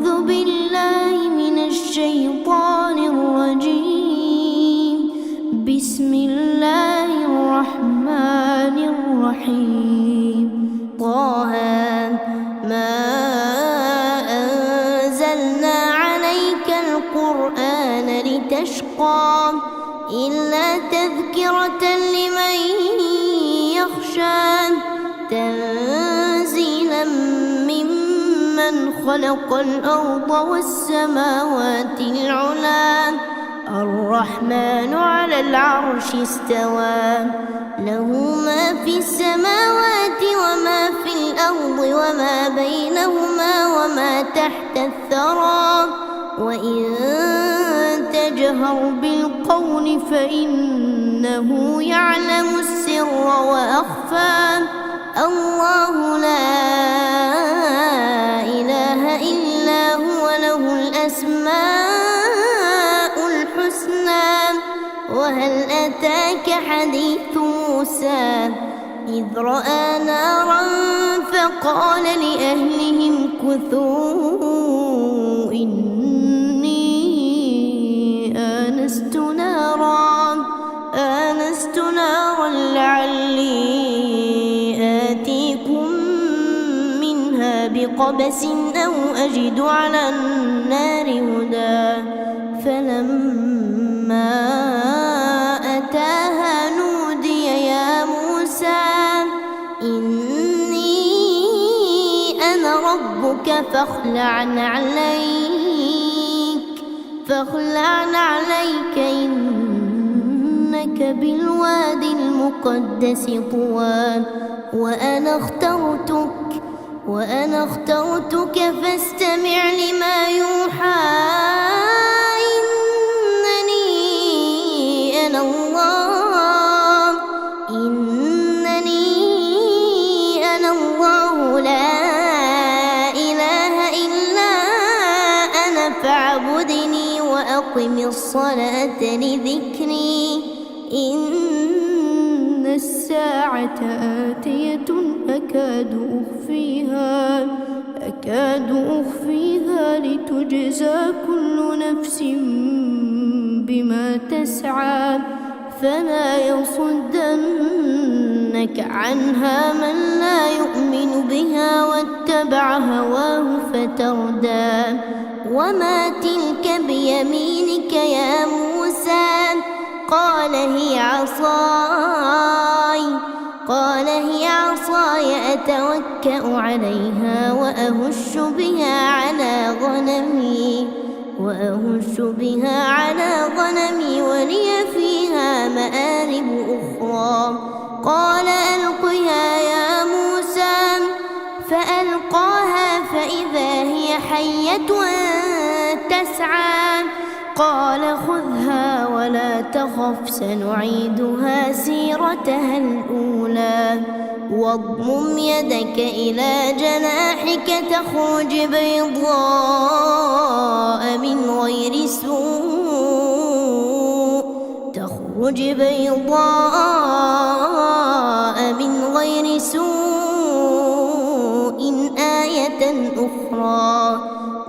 أعوذ بالله من الشيطان الرجيم. بسم الله الرحمن الرحيم. طه ما أنزلنا عليك القرآن لتشقى إلا تذكرة لمن يخشى تنزيلا ممن خلق الأرض والسماوات العلى الرحمن على العرش استوى له ما في السماوات وما في الأرض وما بينهما وما تحت الثرى وإن تجهر بالقول فإنه يعلم السر وأخفى الله لا إله إلا هو له الأسماء الحسنى. وهل أتاك حديث موسى إذ رأى نارا فقال لأهلهم كثوا إني آنست نارا لعلي آتيكم منها بقبس أو أجد على النار هدى. فلما أتاها نودي يا موسى إني أنا ربك فاخلع عليك إنك بالوادي المقدس طوى وأنا اخترتك فاستمع لما يوحى إنني أنا الله لا إله إلا أنا فاعبدني وأقم الصلاة لذكري إن الساعة آتية أكاد أخفيها لتجزى كل نفس بما تسعى فلا يصدنك عنها من لا يؤمن بها واتبع هواه فتردى. وما تلك بيمينك يا موسى قال هي عصاي أتوكأ عليها وأهش بها على غنمي ولي فيها مآرب أخرى. قال ألقها يا موسى فألقاها فإذا هي حية تسعى. قال خذها ولا تخف سنعيدها سيرتها الأولى واضمم يدك إلى جناحك تخرج بيضاء من غير سوء آية أخرى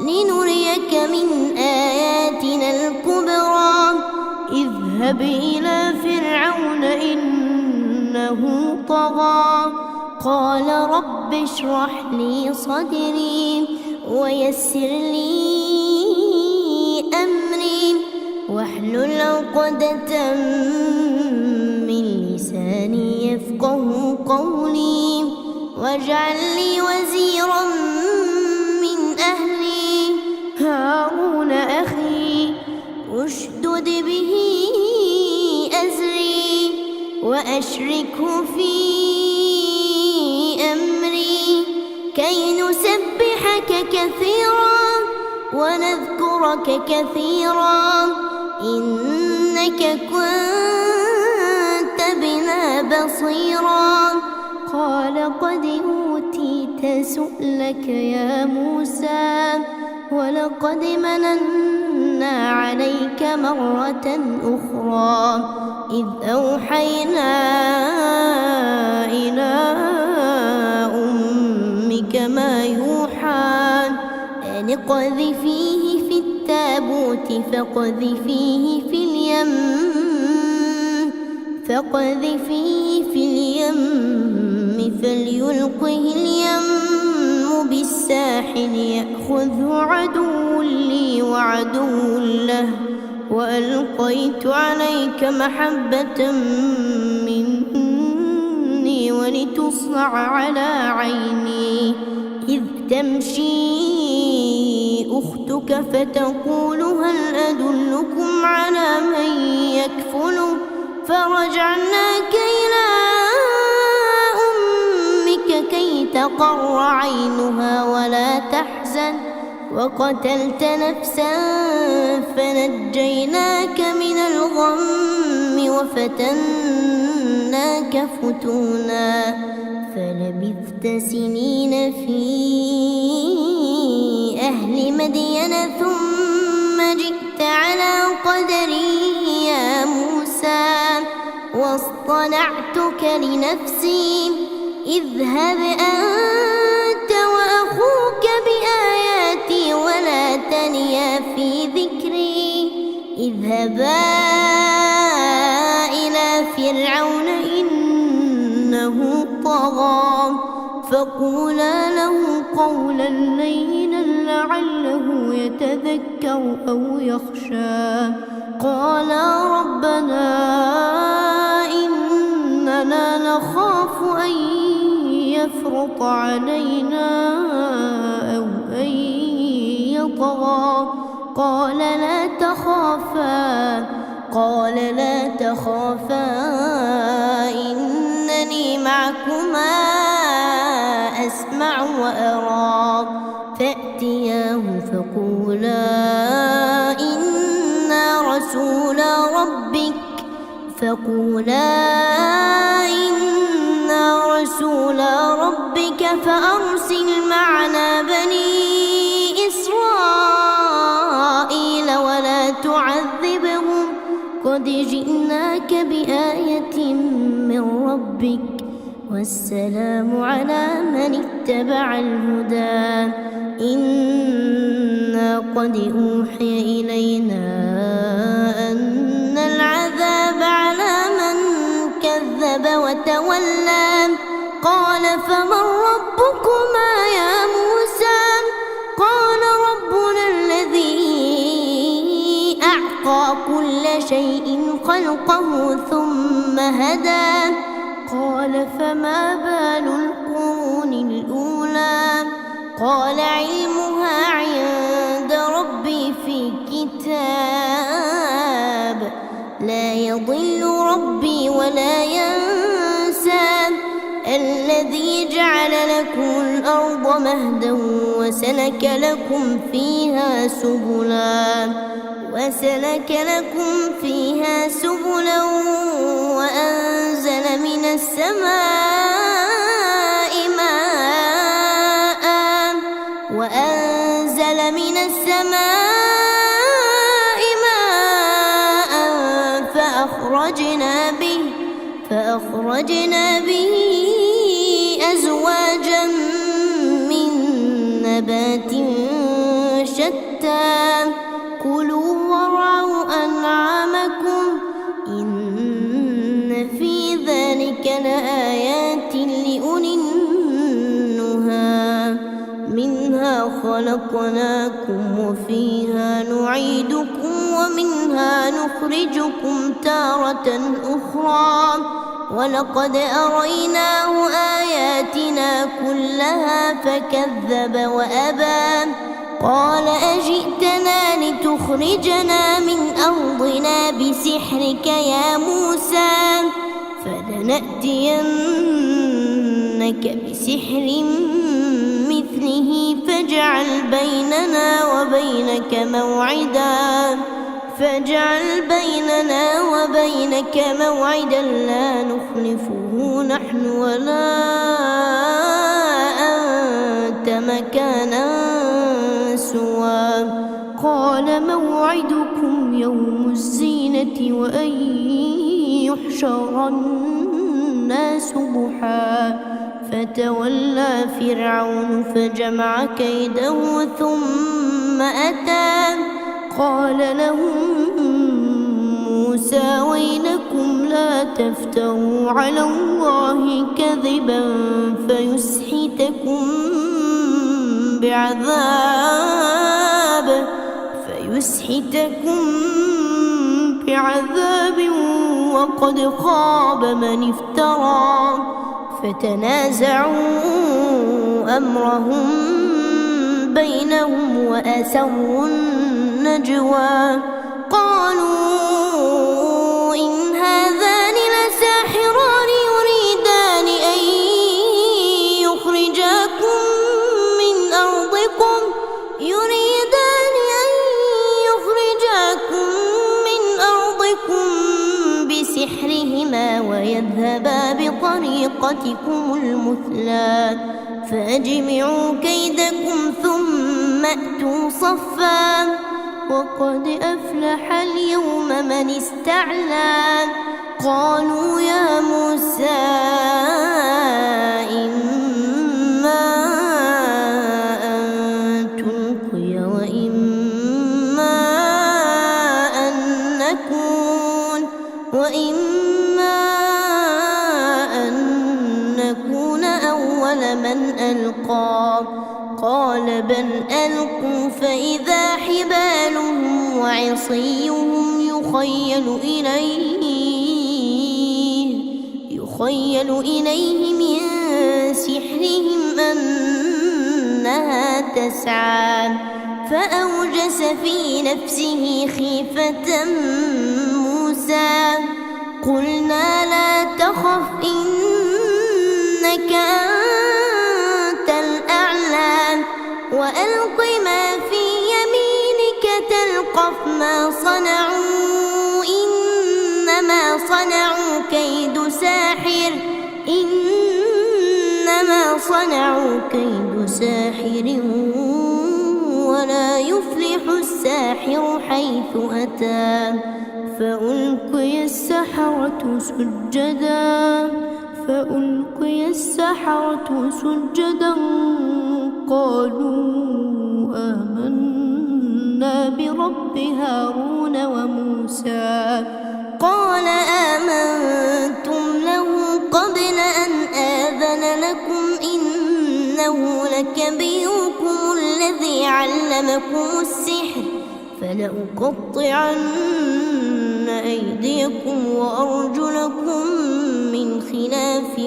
لنريك من آياتنا الكبرى. اذهب إلى فرعون إنه طغى. قال رب اشرح لي صدري ويسر لي أمري واحلل عقدة من لساني يفقه قولي واجعل لي وزيرا من أهلي هارون أخي اشدد به أزري وأشركه في أمري كي نسبحك كثيرا ونذكرك كثيرا إنك كنت بنا بصيرا. قال قد أوتيت سؤلك يا موسى ولقد مننا عليك مرة أخرى إذ أوحينا إلى أمك ما يوحى أن اقذفيه في التابوت فاقذفيه في اليم فليلقه اليم بالساحل يأخذه عدو لي وعدو له وألقيت عليك محبة مني ولتصنع على عيني إذ تمشي أختك فتقول هل أدلكم على من يكفله فرجعناك إلى أمك كي تقر عينها ولا تحزن وقتلت نفسا فنجيناك من الغم وفتناك فتونا فلبثت سنين في أهل مدين ثم جئت على قدري يا موسى واصطنعتك لنفسي اذهب أنت وأخوك بآياتي ولا تنيا في ذكري اذهبا إلى فرعون إنه طغى فقولا له قولا لينا لعله يتذكر أو يخشى قالا ربنا إننا نخاف أن يفرط علينا أو أن يطغى قال لا تخافا إنني معكما أسمع وأرى فأتياه فقولا إنا رسول ربك فأرسل معنا بني إسرائيل ولا تعذبهم قد جئناك بآية من ربك والسلام على من اتبع الهدى إنا قد أوحي إلينا أن العذاب على من كذب وتولى قال فمن ربكما يا موسى قال ربنا الذي أعطى كل شيء خلقه ثم هدى قال فما بال القرون الأولى قال علمها عند ربي في كتاب لا يضل ربي ولا ينسى الذي جعل لكم الأرض مهدا وسلك لكم فيها سبلا وأنزل من السماء ماء فأخرجنا به أزواجا من نبات شتى كلوا وارعوا أنعامكم إن في ذلك لآيات لأولي النهى منها خلقناكم وفيها نعيدكم ومنها نخرجكم تارة أخرى ولقد أريناه آياتنا كلها فكذب وأبى قال أجئتنا لتخرجنا من أرضنا بسحرك يا موسى فلنأتينك بسحر مثله فاجعل بيننا وبينك موعدا لا نخلفه نحن ولا أنت مكانا سوى قال موعدكم يوم الزينة وأن يحشر الناس ضحى فتولى فرعون فجمع كيده ثم ثم أتى قال لهم موسى ويلكم لا تفتروا على الله كذبا فيسحتكم بعذاب وقد خاب من افترى فتنازعوا أمرهم بينهم وأسروا النجوى قالوا إن هذان لساحران يريدان أن يخرجاكم من أرضكم بسحرهما ويذهبا بطريقتكم المثلى فأجمعوا كيدكم ثم أتوا صفا وقد أفلح اليوم من استعلى قالوا يا موسى إما أن تلقي وإما أن نكون أول من ألقى قال بل ألقوا فإذا حبالهم وعصيهم يخيل إليه من سحرهم أنها تسعى فأوجس في نفسه خيفة موسى قلنا لا تخف إنك أنت الأعلى وألق ما في يمينك تلقف ما صنعوا إنما صنعوا كيد ساحر ولا يفلح الساحر حيث أتى فألقي السحرة سجدا قالوا آمنا برب هارون وموسى قال آمنتم له قبل أن آذن لكم إنه لكبيركم الذي علمكم السحر فلأقطعن أيديكم وأرجلكم من خلاف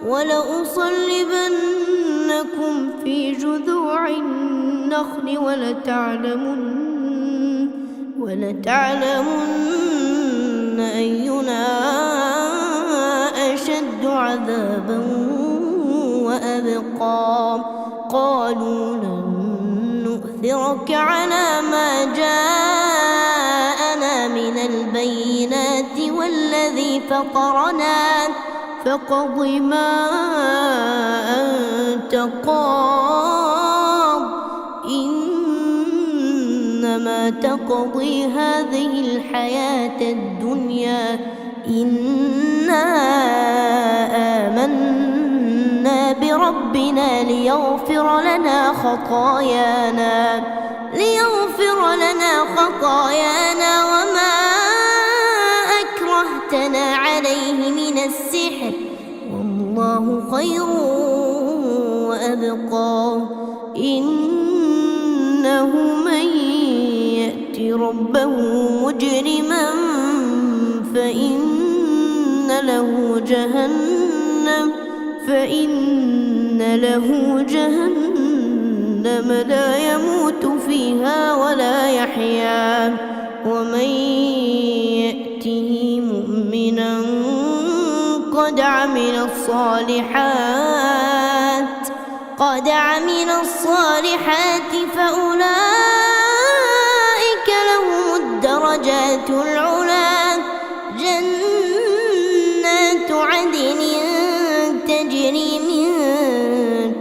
ولأصلبنكم في جذوع النخل ولتعلمن أينا أشد عذابا وأبقى قالوا لن نؤثرك على ما جاءنا من البينات والذي فطرنا فاقض ما أنت قاض إنما تقضي هذه الحياة الدنيا إنا آمنا بربنا ليغفر لنا خطايانا وما أكرهتنا عليه من السحر والله خير وأبقى إنه من يأت ربه مجرما فإن له جهنم لا يموت فيها ولا يحيا ومن يأته مؤمنا قد عمل الصالحات فأولئك لهم الدرجات العلى جنات عدن تجري من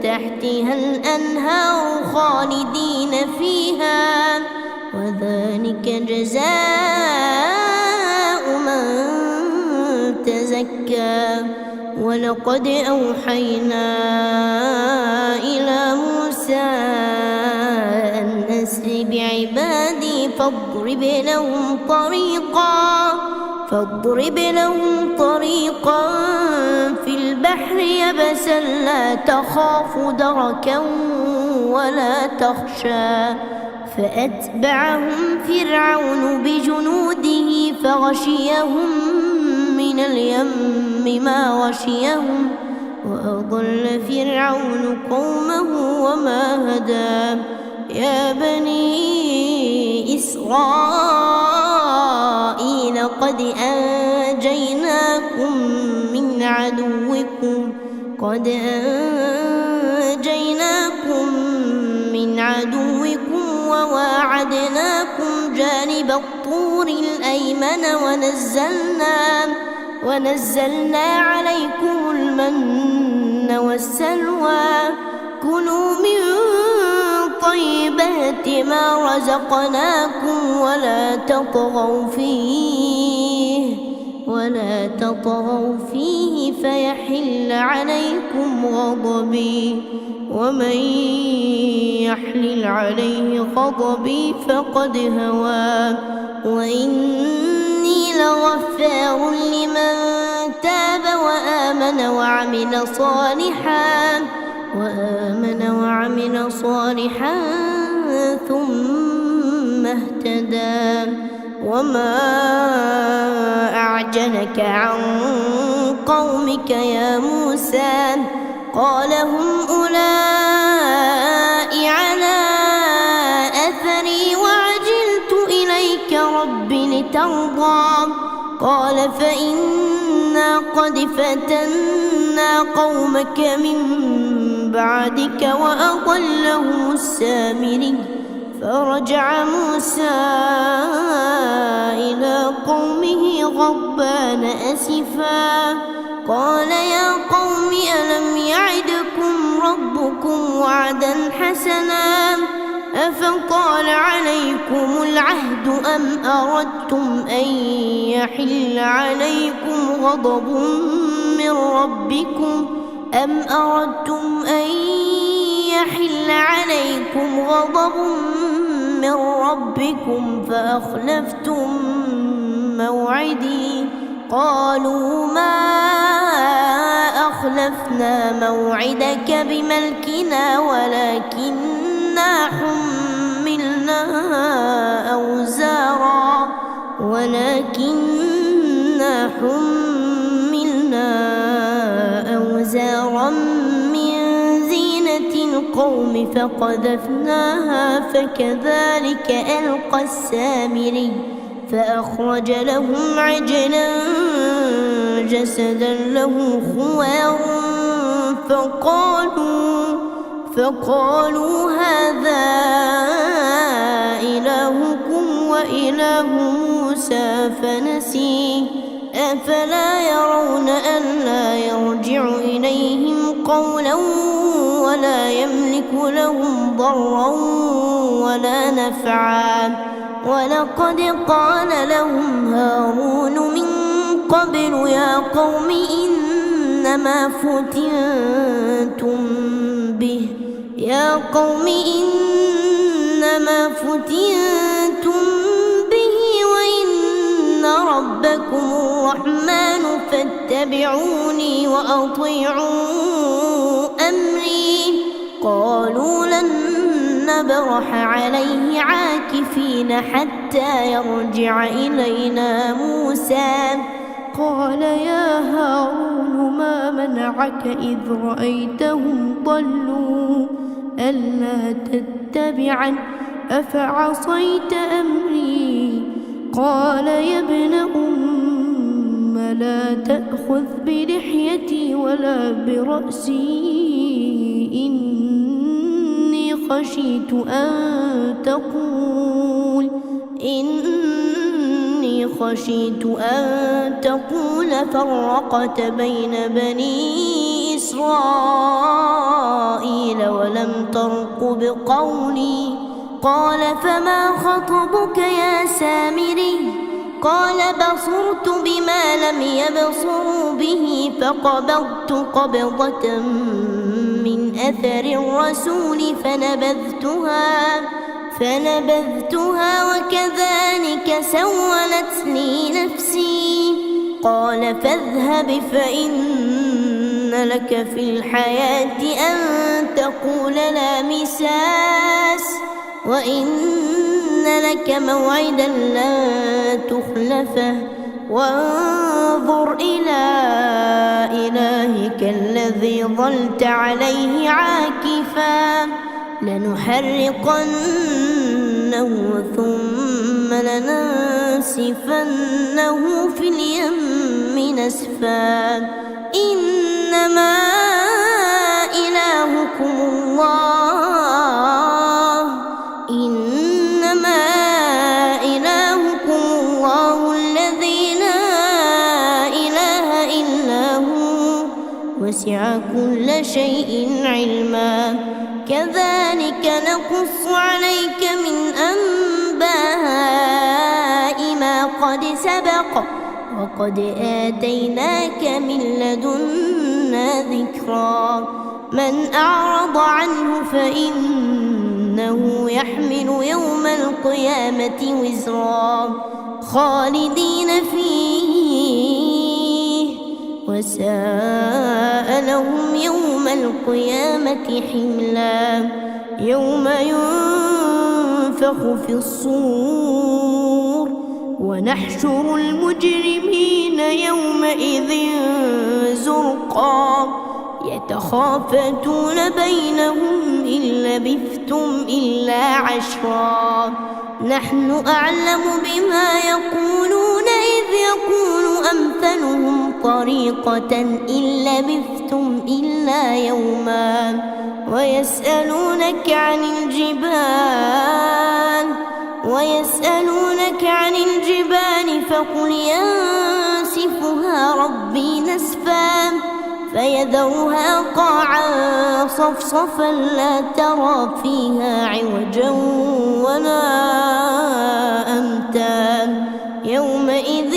تحتها الأنهار خالدين فيها وذلك جزاء من تزكى ولقد أوحينا فاضرب لهم طريقا في البحر يبسا لا تخاف دركا ولا تخشى فأتبعهم فرعون بجنوده فغشيهم من اليم ما غشيهم وأضل فرعون قومه وما هدى يا بني إسرائيل قد أنجيناكم من عدوكم وواعدناكم جانب الطور الأيمن ونزلنا عليكم المن والسلوى كلوا من طيبات ما رزقناكم ولا تطغوا فيه فيحل عليكم غضبي ومن يحلل عليه غضبي فقد هوى وإني لغفار لمن تاب وآمن وعمل صالحا ثم اهتدى وما أعجلك عن قومك يا موسى قال هم أولئك على أثري وعجلت إليك رب لترضى قال فإنا قد فتنا قومك من بعدك وأضلهم السامري فرجع موسى إلى قومه غضبان أسفا قال يا قوم ألم يعدكم ربكم وعدا حسنا أفطال عليكم العهد أم أردتم أن يحل عليكم غضب من ربكم فأخلفتم موعدي قالوا ما أخلفنا موعدك بملكنا ولكننا حملنا أوزارا من زينة القوم فقذفناها فكذلك ألقى السامري فأخرج لهم عجلا جسدا له خوار فقالوا هذا إلهكم وإله موسى فنسي أفلا يرون ألا يرجع إليهم قولا ولا يملك لهم ضرا ولا نفعا ولقد قال لهم هارون من قبل يا قوم إنما فتنتم به وإن ربكم الرحمن فاتبعوني وأطيعوا أمري قالوا لن نبرح عليه عاكفين حتى يرجع إلينا موسى قال يا هارون ما منعك إذ رأيتهم ضلوا ألا تتبعن أفعصيت أمري قال يا ابن أم لا تأخذ بلحيتي ولا برأسي إني خشيت أن تقول فرقت بين بني إسرائيل ولم ترقب قولي قال فما خطبك يا سامري قال بصرت بما لم يبصروا به فقبضت قبضة من أثر الرسول فنبذتها وكذلك سولت لي نفسي. قال فاذهب فإن لك في الحياة أن تقول لا مساس وإن لك موعدا لن تخلفه وانظر إلى إلهك الذي ظلت عليه عاكفا لنحرقنه ثم لننسفنه في اليم نسفا. إنما إلهكم الله الذي لا إله إلا هو وسع كل شيء علما. كذلك نقص عليك من أنباء ما قد سبق وقد آتيناك من لدنا ذكرا. من أعرض عنه فإنه يحمل يوم القيامة وزرا خالدين فيه وساء لهم يوم القيامة حملا. يوم ينفخ في الصور ونحشر المجرمين يومئذ زرقا يتخافتون بينهم إن لبثتم إلا عشرا. نحن أعلم بما يقولون إذ يقول أمثلهم طريقة إن لبثتم إلا يوما. ويسألونك عن الجبال فقل ينسفها ربي نسفا فيذرها قاعا صفصفا لا ترى فيها عوجا ولا أمتا. يومئذ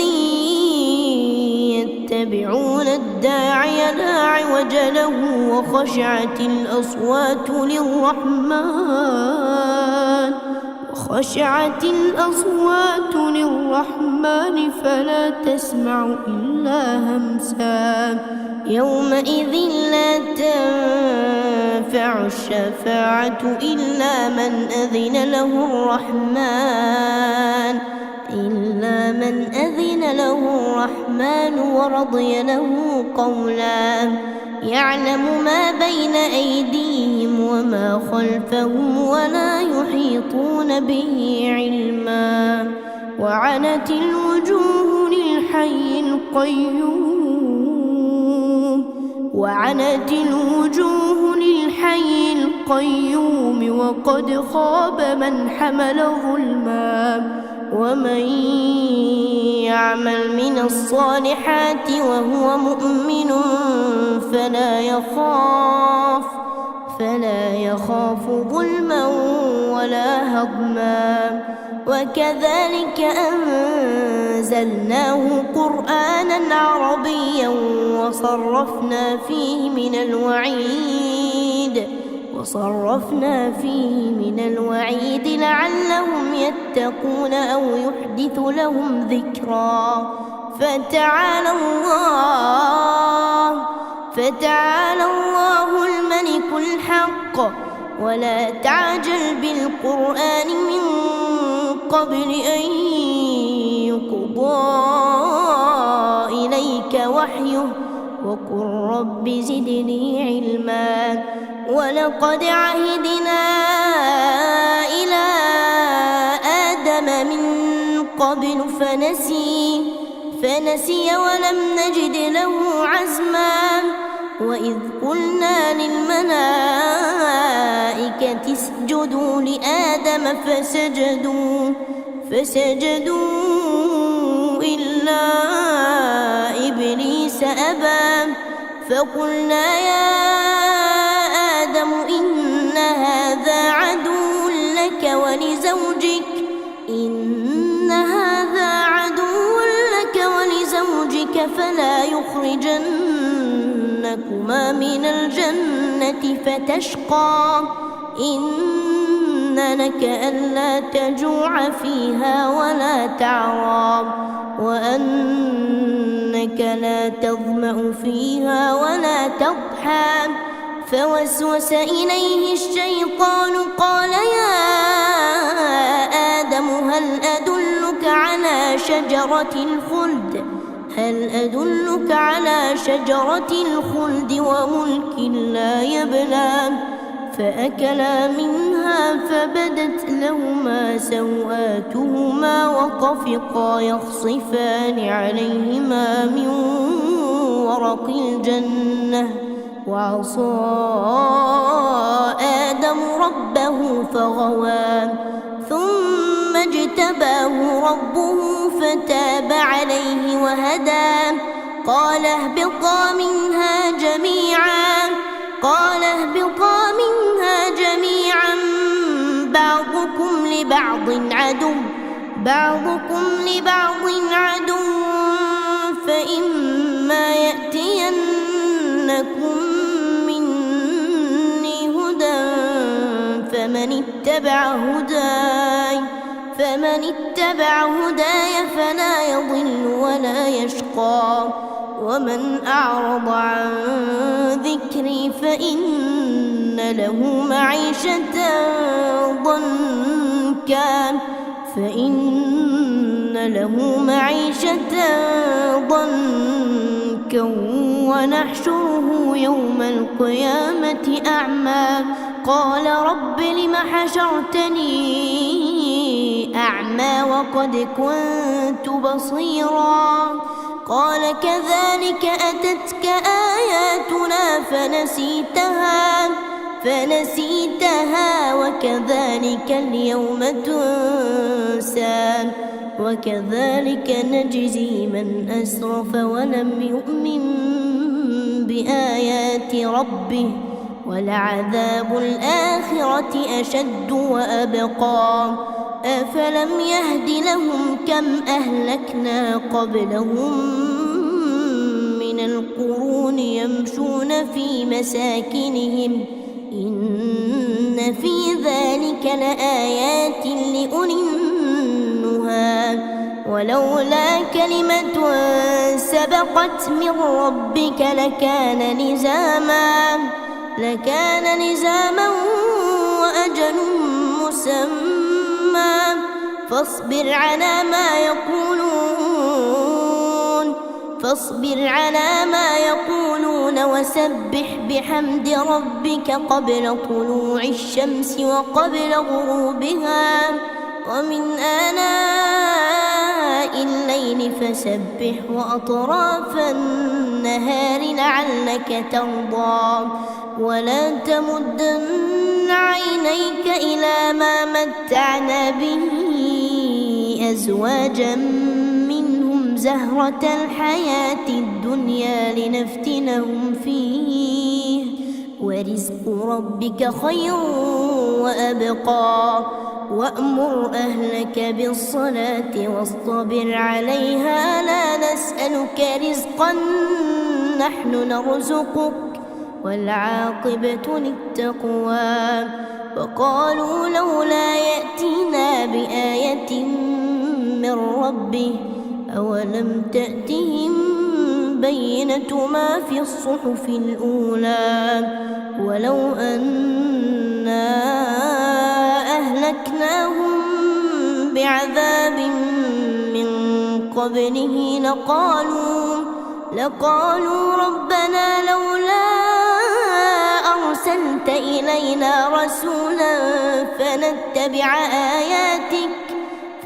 يتبعون الداعي لا عوج له وخشعت الأصوات للرحمن فلا تسمع إلا همسا. يومئذ لا تنفع الشفاعة إلا من أذن له الرحمن ورضي له قولا. يعلم ما بين أيديهم وما خلفهم ولا يحيطون به علما. وعنت الوجوه للحي القيوم وقد خاب من حمل ظلما. ومن يعمل من الصالحات وهو مؤمن فلا يخاف ظلما ولا هضما. وكذلك أنزلناه قرآنا عربيا وصرفنا فيه من الوعيد لعلهم يتقون أو يحدث لهم ذكرا. فتعالى الله الملك الحق ولا تعجل بالقرآن من قبل أن يقضى إليك وحيه وقل رب زدني علما. ولقد عهدنا إلى آدم من قبل فنسي ولم نجد له عزما. وإذ قلنا للملائكة اسجدوا لآدم فسجدوا إلا إبليس أبى. فقلنا يا آدم إن هذا عدو لك ولزوجك فلا يخرجنكما من الجنة فتشقى. إن لك ألا تجوع فيها ولا تعرى وأنك لا تظمأ فيها ولا تضحى فوسوس إليه الشيطان قال يا آدم هل أدلك على شجرة الخلد وملك لا يبلى فأكلا منها فبدت لهما سوآتهما وطفقا يخصفان عليهما من ورق الجنة وعصى آدم ربه فغوى ثم اجتباه ربه فتاب عليه وهدى قال اهبطا منها جميعا بعضكم لبعض عدو فإما يأتينكم مني هدى فمن اتبع هداي فلا يضل ولا يشقى ومن أعرض عن ذكري فإن له معيشة ضنكا ونحشره يوم القيامة أعمى قال رب لم حشرتني أعمى وقد كنت بصيرا قال كذلك أتتك آياتنا فنسيتها وكذلك اليوم تنسى وكذلك نجزي من أسرف ولم يؤمن بآيات ربه ولعذاب الآخرة أشد وأبقى أفلم يهد لهم كم أهلكنا قبلهم من القرون يمشون في مساكنهم إن في ذلك لآيات لأولي النهى ولولا كلمة سبقت من ربك لكان لزاما وأجل مسمى فاصبر على ما يقولون وسبح بحمد ربك قبل طلوع الشمس وقبل غروبها ومن آناء الليل فسبح وأطراف النهار لعلك ترضى ولا تمدن عينيك إلى ما متعنا به أزواجا منهم زهرة الحياة الدنيا لنفتنهم فيه ورزق ربك خير وأبقى وأمر أهلك بالصلاة واصطبر عليها لا نسألك رزقا نحن نرزقك والعاقبة للتقوى وقالوا لولا يأتينا بآية من ربه أولم تأتهم بينة ما في الصحف الأولى ولو أنا أهلكناهم بعذاب من قبله لقالوا ربنا لولا أرسلت إلينا رسولا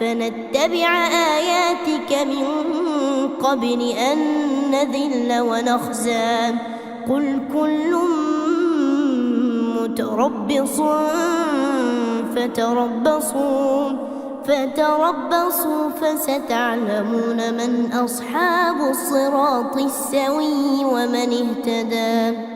فنتبع آياتك من قبل أن نذل ونخزى قل كل متربص فتربصوا فستعلمون من أصحاب الصراط السوي ومن اهتدى.